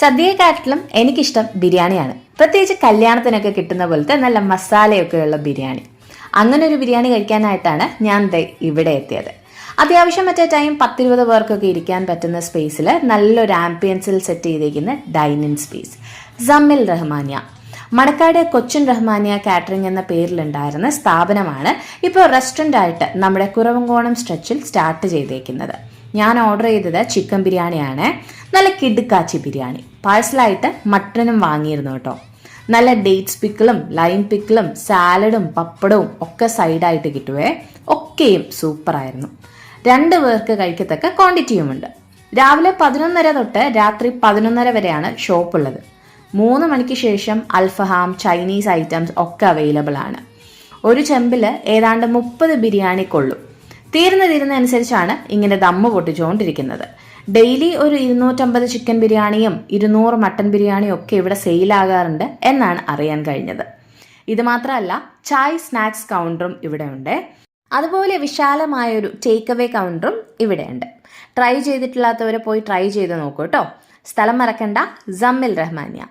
സദ്യയെക്കാട്ടിലും എനിക്കിഷ്ടം ബിരിയാണിയാണ്. പ്രത്യേകിച്ച് കല്യാണത്തിനൊക്കെ കിട്ടുന്ന പോലത്തെ നല്ല മസാലയൊക്കെയുള്ള ബിരിയാണി. അങ്ങനെ ഒരു ബിരിയാണി കഴിക്കാനായിട്ടാണ് ഞാൻ ഇവിടെ എത്തിയത്. അത്യാവശ്യം മറ്റേ ടൈം 10-20 പേർക്കൊക്കെ ഇരിക്കാൻ പറ്റുന്ന സ്പേസിൽ നല്ലൊരു ആംബിയൻസിൽ സെറ്റ് ചെയ്തിരിക്കുന്ന ഡൈനിങ് സ്പേസ് സമ്മിൽ റഹ്മാനിയ. മണക്കാട് കൊച്ചിൻ റഹ്മാനിയ കാറ്ററിംഗ് എന്ന പേരിലുണ്ടായിരുന്ന സ്ഥാപനമാണ് ഇപ്പോൾ റെസ്റ്റോറൻ്റ് ആയിട്ട് നമ്മുടെ കുറവങ്കോണം സ്ട്രെച്ചിൽ സ്റ്റാർട്ട് ചെയ്തേക്കുന്നത്. ഞാൻ ഓർഡർ ചെയ്തത് ചിക്കൻ ബിരിയാണിയാണ്. നല്ല കിടുക്കാച്ചി ബിരിയാണി. പാഴ്സലായിട്ട് മട്ടനും വാങ്ങിയിരുന്നു കേട്ടോ. നല്ല ഡേറ്റ്സ് പിക്കിളും ലൈം പിക്കിളും സാലഡും പപ്പടവും ഒക്കെ സൈഡായിട്ട് കിട്ടുവേ. ഒക്കെയും സൂപ്പറായിരുന്നു. 2 പേർക്ക് കഴിക്കത്തക്ക ക്വാണ്ടിറ്റിയുമുണ്ട്. രാവിലെ 11:30 തൊട്ട് രാത്രി 11:30 വരെയാണ് ഷോപ്പുള്ളത്. 3 മണിക്ക് ശേഷം അൽഫഹാം, ചൈനീസ് ഐറ്റംസ് ഒക്കെ അവൈലബിൾ ആണ്. ഒരു ചെമ്പിൽ ഏതാണ്ട് 30 ബിരിയാണി കൊള്ളും. തീരുന്നതനുസരിച്ചാണ് ഇങ്ങനെ ദമ്മ് പൊട്ടിച്ചുകൊണ്ടിരിക്കുന്നത്. ഡെയിലി ഒരു 250 ചിക്കൻ ബിരിയാണിയും 200 മട്ടൻ ബിരിയാണിയും ഒക്കെ ഇവിടെ സെയിലാകാറുണ്ട് എന്നാണ് അറിയാൻ കഴിഞ്ഞത്. ഇത് മാത്രമല്ല, ചായ് സ്നാക്സ് കൗണ്ടറും ഇവിടെ ഉണ്ട്. അതുപോലെ വിശാലമായൊരു ടേക്ക് അവേ കൗണ്ടറും ഇവിടെയുണ്ട്. ട്രൈ ചെയ്തിട്ടില്ലാത്തവരെ പോയി ട്രൈ ചെയ്ത് നോക്കൂ കേട്ടോ. സ്ഥലം മറക്കണ്ട, സമ്മിൽ റഹ്മാനിയ.